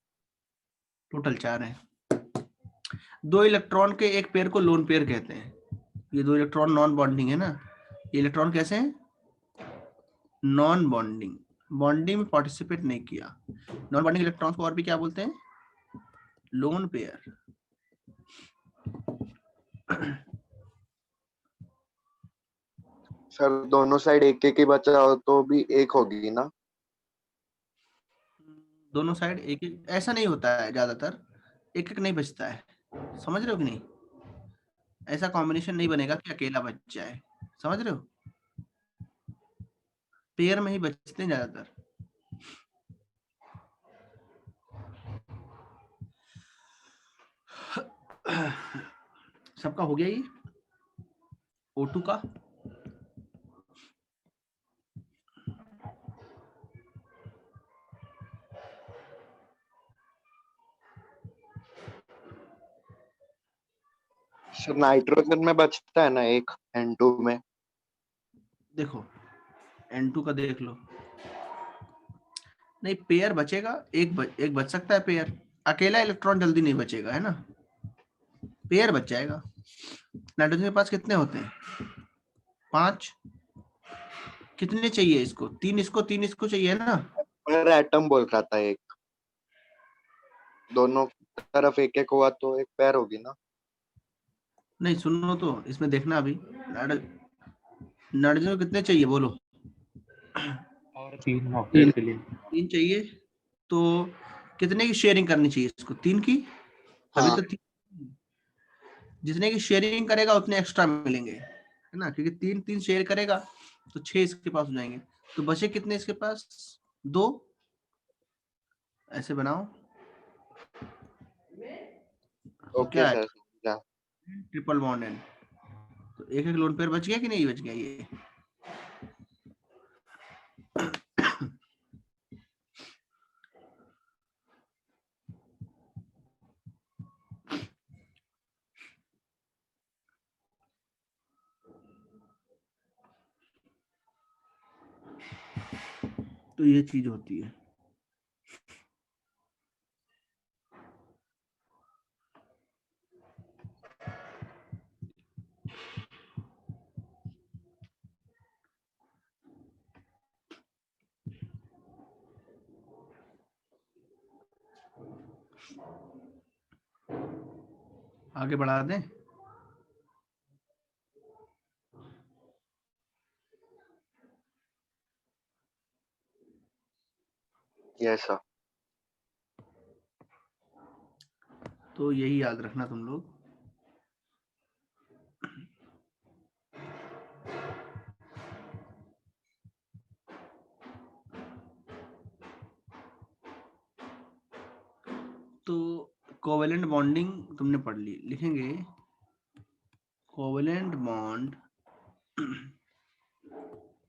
टोटल 4 है। 2 इलेक्ट्रॉन के एक पेयर को लोन पेयर कहते हैं। ये 2 इलेक्ट्रॉन नॉन बॉन्डिंग है ना, ये इलेक्ट्रॉन कैसे हैं? नॉन बॉन्डिंग, बॉन्डिंग में पार्टिसिपेट नहीं किया। नॉन बॉन्डिंग इलेक्ट्रॉन्स को और भी क्या बोलते हैं? Lone pair. सर दोनों साइड एक एक ही बचा हो तो भी एक होगी ना? दोनों साइड एक एक ऐसा नहीं होता है, ज्यादातर एक एक नहीं बचता है, समझ रहे हो कि नहीं? ऐसा कॉम्बिनेशन नहीं बनेगा कि अकेला बच जाए, समझ रहे हो? पेयर में ही बचते हैं ज्यादातर। सबका हो गया ये O2 का? सर नाइट्रोजन में बचता है ना एक N2 में? देखो N2 का देख लो, नहीं पेयर बचेगा, एक बच सकता है पेयर, अकेला इलेक्ट्रॉन जल्दी नहीं बचेगा, है ना? पेयर बच जाएगा। नाइट्रोजन के पास कितने होते हैं? 5। कितने चाहिए इसको? 3 इसको, 3 इसको चाहिए ना? पर एटम बोल रहा था एक, दोनों तरफ एक एक हुआ तो एक पेयर होगी ना? नहीं सुनो तो, इसमें देखना अभी नाइट्रोजन को कितने चाहिए बोलो? और 3 ऑक्टेट के लिए। 3 चाहिए, तो कितने की शेयरिंग करनी चाहिए इसको? 3 की, तभी हाँ तो 3। जितने की शेयरिंग करेगा उतने एक्स्ट्रा मिलेंगे, है ना? क्योंकि 3 शेयर करेगा तो 6 इसके पास हो जाएंगे। तो बचे कितने इसके पास? 2। ऐसे बनाओ तो ओके क्या है? सर, समझा। Triple bond and. तो एक एक लोन पेयर बच गया कि नहीं बच गया ये? तो ये चीज होती है। आगे बढ़ा दें? Yes sir. तो यही याद रखना तुम लोग, तो कोवेलेंट बॉन्डिंग तुमने पढ़ ली, लिखेंगे covalent bond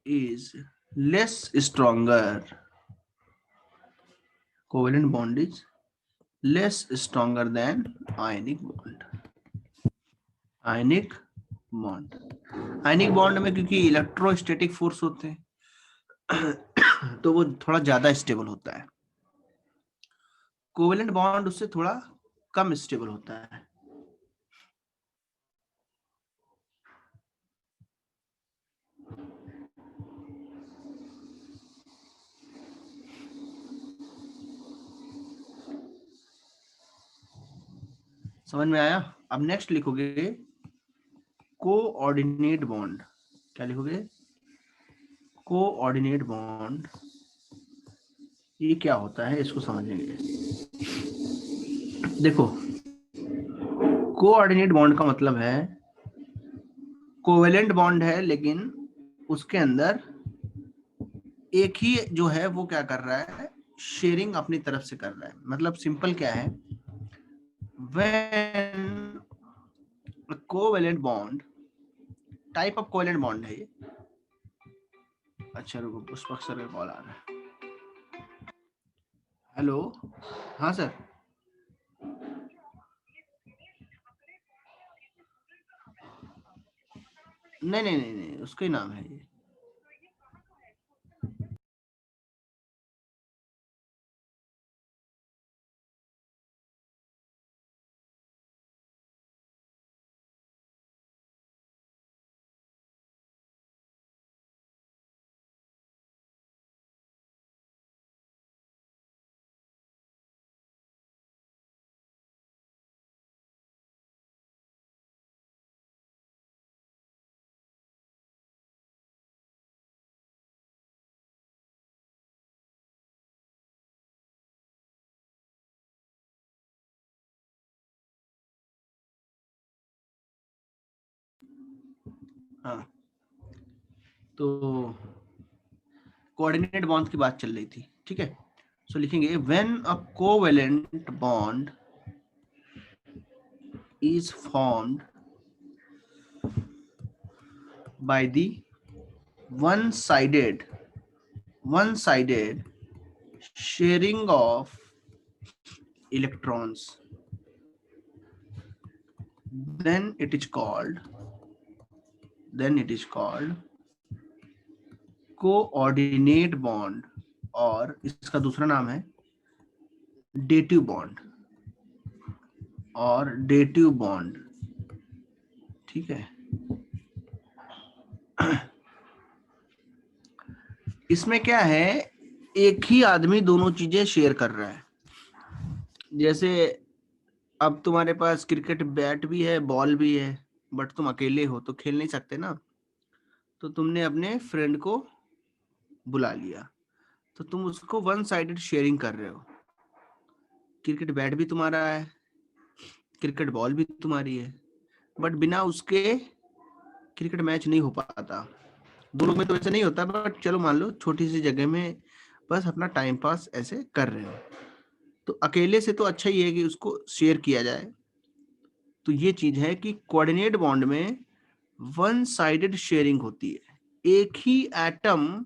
is less stronger. Covalent bond is less stronger than ionic bond. ionic bond, ionic bond में क्योंकि इलेक्ट्रोस्टैटिक फोर्स होते हैं तो वो थोड़ा ज्यादा स्टेबल होता है। कोवेलेंट बॉन्ड उससे थोड़ा कम स्टेबल होता है। समझ में आया? अब नेक्स्ट लिखोगे कोऑर्डिनेट बॉन्ड। क्या लिखोगे? Coordinate bond. ये क्या होता है इसको समझेंगे। देखो कोऑर्डिनेट बॉन्ड का मतलब है कोवेलेंट बॉन्ड है लेकिन उसके अंदर एक ही जो है वो क्या कर रहा है, शेयरिंग अपनी तरफ से कर रहा है। मतलब सिंपल क्या है, when covalent bond, type of covalent bond है ये। अच्छा रुको, पुष्पक सर का कॉल आ रहा है। हेलो, हाँ सर। नहीं नहीं नहीं नहीं, उसका ही नाम है ये। हाँ, तो कोऑर्डिनेट बॉन्ड की बात चल रही थी, ठीक है। सो लिखेंगे when a covalent bond is formed by the one-sided sharing of electrons, then it is called coordinate bond, और इसका दूसरा नाम है डेटिव बॉन्ड ठीक है। इसमें क्या है, एक ही आदमी दोनों चीजें शेयर कर रहा है। जैसे अब तुम्हारे पास क्रिकेट बैट भी है, बॉल भी है, बट तुम अकेले हो तो खेल नहीं सकते ना, तो तुमने अपने फ्रेंड को बुला लिया, तो तुम उसको वन साइडेड शेयरिंग कर रहे हो। क्रिकेट बैट भी तुम्हारा है, क्रिकेट बॉल भी तुम्हारी है, बट बिना उसके क्रिकेट मैच नहीं हो पाता। दो लोग में तो ऐसा नहीं होता, बट चलो मान लो छोटी सी जगह में बस अपना टाइम पास ऐसे कर रहे हो, तो अकेले से तो अच्छा ही है कि उसको शेयर किया जाए। तो ये चीज है कि कोऑर्डिनेट बॉन्ड में वन साइडेड शेयरिंग होती है, एक ही एटम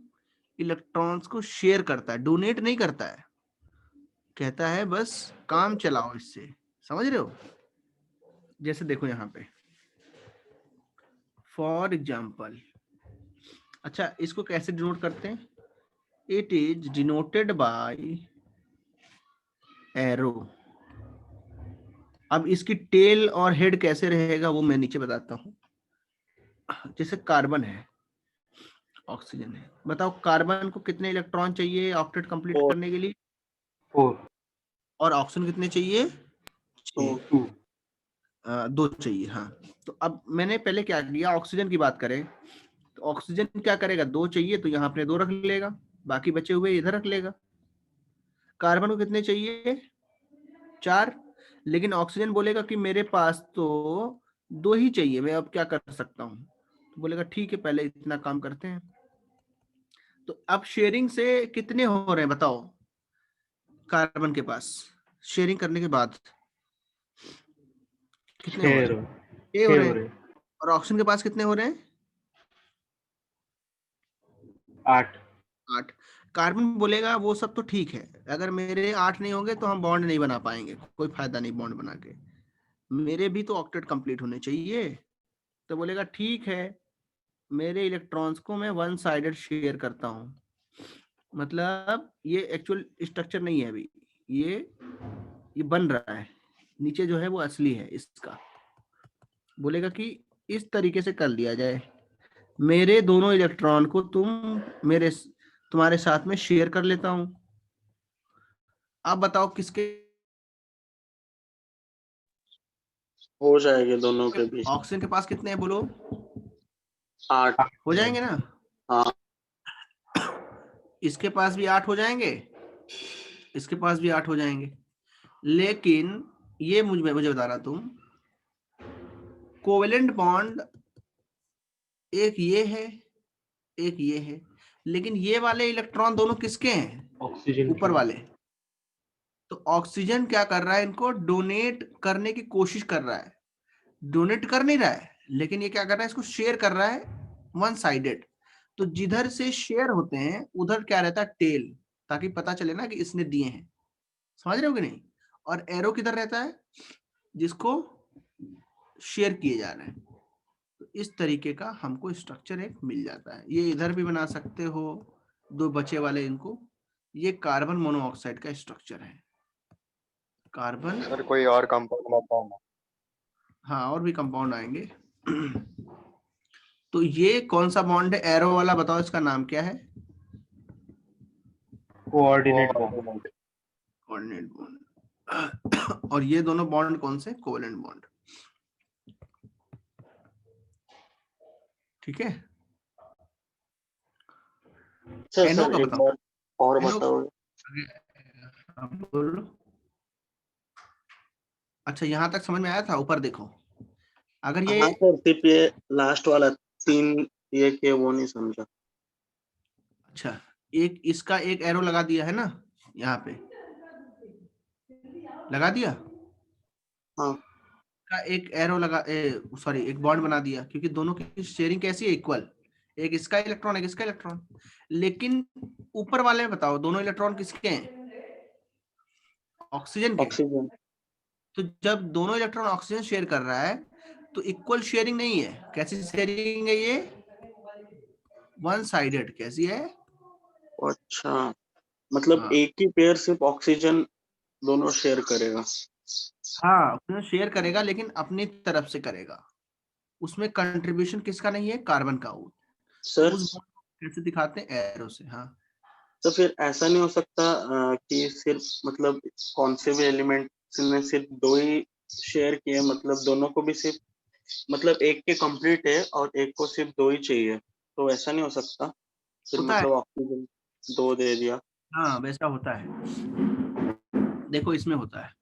इलेक्ट्रॉन्स को शेयर करता है, डोनेट नहीं करता है, कहता है बस काम चलाओ इससे, समझ रहे हो। जैसे देखो यहाँ पे फॉर एग्जाम्पल, अच्छा इसको कैसे डिनोट करते हैं, it is denoted by arrow. अब इसकी टेल और हेड कैसे रहेगा वो मैं नीचे बताता हूँ। जैसे कार्बन है, ऑक्सीजन है, बताओ कार्बन को कितने इलेक्ट्रॉन चाहिए ऑक्टेट कंप्लीट करने के लिए? 4 और ऑक्सीजन कितने चाहिए? 2 दो चाहिए। हाँ, तो अब मैंने पहले क्या किया, ऑक्सीजन की बात करें तो ऑक्सीजन क्या करेगा, दो चाहिए तो यहाँ अपने दो रख लेगा, बाकी बचे हुए इधर रख लेगा। कार्बन को कितने चाहिए? 4, लेकिन ऑक्सीजन बोलेगा कि मेरे पास तो दो ही चाहिए, मैं अब क्या कर सकता हूँ, तो बोलेगा ठीक है पहले इतना काम करते हैं। तो अब शेयरिंग से कितने हो रहे हैं बताओ, कार्बन के पास शेयरिंग करने के बाद कितने हो रहे हैं? 6 हो रहे हैं। और ऑक्सीजन के पास कितने हो रहे हैं? 8। कार्बन बोलेगा वो सब तो ठीक है, अगर मेरे 8 नहीं होंगे तो हम बॉन्ड नहीं बना पाएंगे, कोई फायदा नहीं बॉन्ड बना के, मेरे भी तो ऑक्टेट कंप्लीट होने चाहिए। तो बोलेगा ठीक है, मेरे इलेक्ट्रॉन्स को मैं वन साइडेड शेयर करता हूँ। मतलब ये एक्चुअल स्ट्रक्चर नहीं है अभी, ये बन रहा है, नीचे जो है वो असली है इसका। बोलेगा कि इस तरीके से कर लिया जाए, मेरे दोनों इलेक्ट्रॉन को तुम्हारे साथ में शेयर कर लेता हूं। आप बताओ किसके हो जाएंगे दोनों के बीच? ऑक्सीजन के पास कितने हैं बोलो? 8 हो जाएंगे ना? हाँ, इसके पास भी 8 हो जाएंगे, इसके पास भी 8 हो जाएंगे, लेकिन ये मुझे बता रहा, तुम कोवेलेंट बॉन्ड एक ये है, एक ये है, लेकिन ये वाले इलेक्ट्रॉन दोनों किसके हैं? ऑक्सीजन ऊपर वाले। तो ऑक्सीजन क्या कर रहा है, इनको डोनेट करने की कोशिश कर रहा है, डोनेट कर नहीं रहा है, लेकिन ये क्या कर रहा है, इसको शेयर कर रहा है वन साइडेड। तो जिधर से शेयर होते हैं उधर क्या रहता है, टेल, ताकि पता चले ना कि इसने दिए हैं। समझ रहे हो कि नहीं? और एरो किधर रहता है? जिसको शेयर किए जा रहे हैं। तो इस तरीके का हमको स्ट्रक्चर एक मिल जाता है। ये इधर भी बना सकते हो, दो बचे वाले इनको। ये कार्बन मोनोऑक्साइड का स्ट्रक्चर है। कार्बन, सर कोई और कंपाउंड बताओ ना। हाँ और भी कंपाउंड आएंगे। तो ये कौन सा बॉन्ड है एरो वाला, बताओ इसका नाम क्या है? Coordinate bond. Coordinate bond. और ये दोनों बॉन्ड कौन से? Covalent bond. ठीक है। सर एनओ सर का एक बताओ। बार और एनओ बताओ। हाँ, बोलो। अच्छा यहां तक समझ में आया था? ऊपर देखो, अगर ये हाँ सर, सिर्फ ये लास्ट वाला 3 ये के वो नहीं समझा। अच्छा एक इसका एक एरो लगा दिया है ना, यहाँ पे लगा दिया। हाँ का एक एरो लगा, सॉरी एक बॉन्ड बना दिया, क्योंकि दोनों की शेयरिंग कैसी है? इक्वल। एक इसका इलेक्ट्रॉन, एक इसका इलेक्ट्रॉन। लेकिन ऊपर वाले में बताओ, दोनों इलेक्ट्रॉन किसके हैं? ऑक्सीजन के। ऑक्सीजन। तो जब दोनों इलेक्ट्रॉन ऑक्सीजन शेयर कर रहा है तो इक्वल शेयरिंग नहीं है। कैसी शेयरिंग है ये? One sided. कैसी है? अच्छा, मतलब हाँ एक ही पेयर सिर्फ ऑक्सीजन दोनों शेयर करेगा। हाँ, ऑक्सीजन शेयर करेगा लेकिन अपनी तरफ से करेगा। उसमें कंट्रीब्यूशन किसका नहीं है? कार्बन का। तो सर उस बॉन्ड को कैसे दिखाते हैं? एरो से। हाँ तो फिर ऐसा नहीं हो सकता कि सिर्फ मतलब कौन से भी एलिमेंट ने सिर्फ 2 ही शेयर किए, मतलब दोनों को भी सिर्फ मतलब एक के कंप्लीट है और एक को सिर्फ 2 ही चाहिए, तो ऐसा नहीं हो सकता फिर होता है। मतलब ऑक्सीजन 2 दे दिया। हाँ वैसा होता है। देखो इसमें होता है,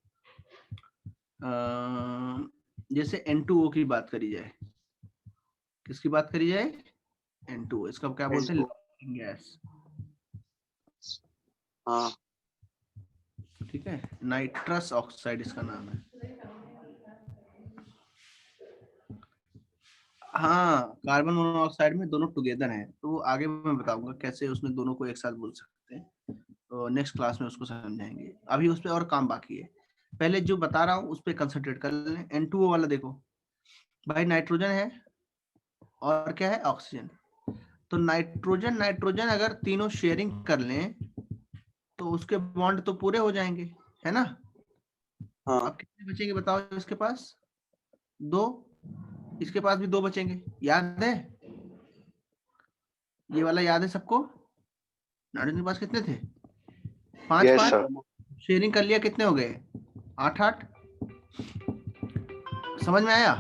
जैसे N2O की बात करी जाए। किसकी बात करी जाए? N2O। इसका क्या बोलते हैं? N2। Long gas. हाँ ठीक है, नाइट्रस ऑक्साइड इसका नाम है। हाँ कार्बन मोनोऑक्साइड में दोनों टुगेदर हैं, तो वो आगे मैं बताऊंगा कैसे उसमें दोनों को एक साथ बोल सकते हैं। तो नेक्स्ट क्लास में उसको समझाएंगे। अभी उस पर और काम बाकी है। पहले जो बता रहा हूँ उस पर कंसंट्रेट कर लें। N2O वाला देखो भाई, नाइट्रोजन है और क्या है? ऑक्सीजन। तो नाइट्रोजन नाइट्रोजन अगर तीनों शेयरिंग कर लें तो उसके बॉन्ड तो पूरे हो जाएंगे, है ना? हाँ अब कितने बचेंगे बताओ? इसके पास 2, इसके पास भी 2 बचेंगे। याद है? ये वाला याद है सबको? नाइट्रोजन के पास कितने थे? 5 यस 5। सर। शेयरिंग कर लिया, कितने हो गए? 8 8। समझ में आया?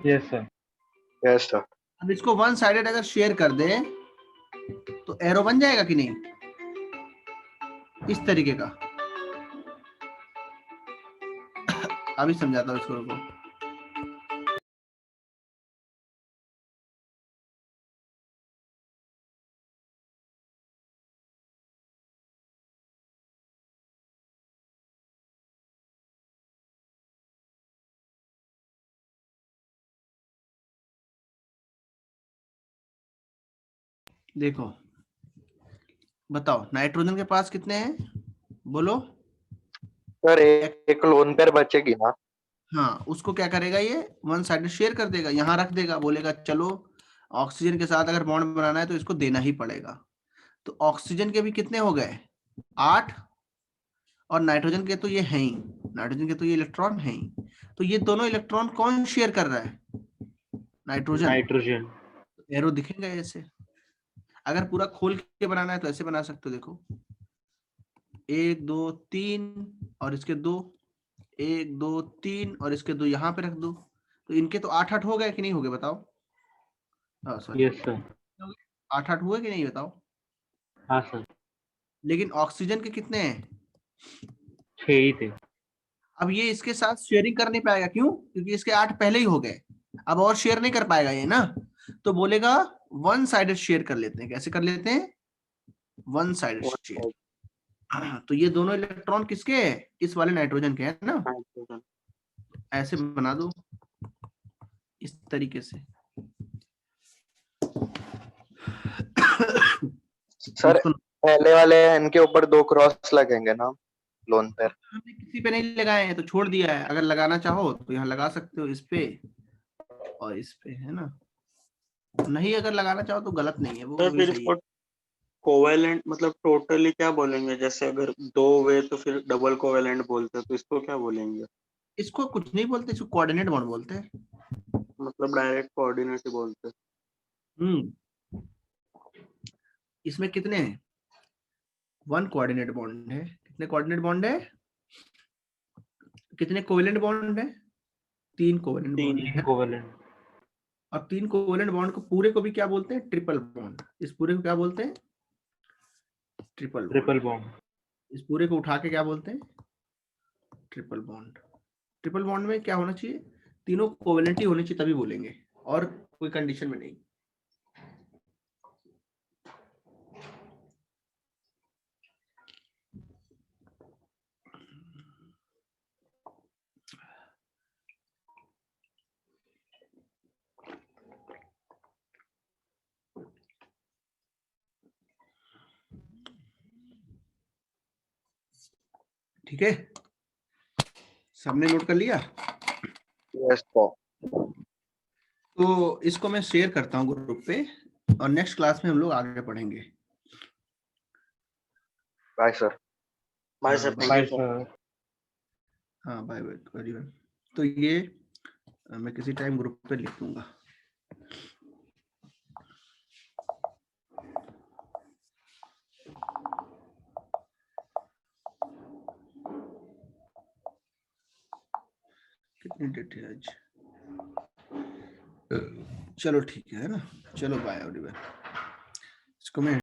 Yes sir. Yes sir. अब इसको वन साइडेड अगर शेयर कर दे तो एरो बन जाएगा कि नहीं? इस तरीके का। अभी समझाता हूँ इसको, रुको। देखो बताओ नाइट्रोजन के पास कितने हैं? बोलो। सर एक लोन पेयर बचेगी ना? हाँ उसको क्या करेगा? ये वन साइडेड शेयर कर देगा, यहाँ रख देगा, बोलेगा चलो ऑक्सीजन के साथ अगर बॉन्ड बनाना है तो इसको देना ही पड़ेगा। तो ऑक्सीजन के भी कितने हो गए? 8। और नाइट्रोजन के तो ये है ही, नाइट्रोजन के तो ये इलेक्ट्रॉन है ही। तो ये दोनों इलेक्ट्रॉन कौन शेयर कर रहा है? नाइट्रोजन। नाइट्रोजन। एरो दिखेगा ऐसे। अगर पूरा खोल के बनाना है तो ऐसे बना सकते हो, देखो 1 2 3 और इसके 2, 1 2 3 और इसके 2 यहाँ पे रख दो। तो इनके तो 8 8 हो गए कि नहीं हो गए बताओ? हाँ सॉरी, यस सर। 8 8 हुए कि नहीं बताओ? हाँ सर। लेकिन ऑक्सीजन के कितने हैं? 6 ही थे। अब ये इसके साथ शेयरिंग कर नहीं पाएगा, क्यों? क्योंकि इसके 8 पहले ही हो गए। अब और शेयर नहीं कर पाएगा ये ना, तो बोलेगा वन साइडेड शेयर कर लेते हैं। कैसे कर लेते हैं? One sided share. तो ये दोनों इलेक्ट्रॉन किसके हैं? इस वाले नाइट्रोजन के हैं ना। नाइट्रोजन। ऐसे बना दो इस तरीके से। सर इसको पहले वाले एन के ऊपर 2 क्रॉस लगेंगे ना? Lone pair. हमने किसी पे नहीं लगाए हैं तो छोड़ दिया है, अगर लगाना चाहो तो यहाँ लगा सकते हो, इस पे और इस पे, है ना। नहीं अगर लगाना चाहो तो गलत नहीं है, वो तो भी फिर सही इसको है। कोवेलेंट मतलब टोटली क्या बोलेंगे, जैसे अगर दो हुए तो फिर डबल कोवेलेंट बोलते हैं, तो इसको क्या बोलेंगे? इसको कुछ नहीं बोलते, इसको कोऑर्डिनेट बॉन्ड बोलते हैं। मतलब डायरेक्ट कोऑर्डिनेट ही बोलते हैं। इसमें कितने हैं? 1 कोऑर्डिनेट बॉन्ड है। कितने कोऑर्डिनेट बॉन्ड है? कितने कोवेलेंट बॉन्ड है? 3 कोवेलेंट बॉन्ड है। इक्विवेलेंट। और 3 कोवेलेंट बॉन्ड को पूरे को भी क्या बोलते हैं? Triple bond. इस पूरे को क्या बोलते हैं? Triple triple bond. बॉन्ड। इस पूरे को उठा के क्या बोलते हैं? Triple bond. ट्रिपल बॉन्ड में क्या होना चाहिए? तीनों कोवेलेंट ही होनी चाहिए, तभी बोलेंगे, और कोई कंडीशन में नहीं। ठीक है, सबने नोट कर लिया? Yes sir. तो इसको मैं शेयर करता हूँ ग्रुप पे, और नेक्स्ट क्लास में हम लोग आगे पढ़ेंगे। Bye sir. Bye sir, thank bye you sir. Sir. हाँ बाय बाय। तो ये मैं किसी टाइम ग्रुप पे लिख दूंगा। कितनी डेट है आज? चलो ठीक है ना, चलो बाय एवरीवन। इसको मैं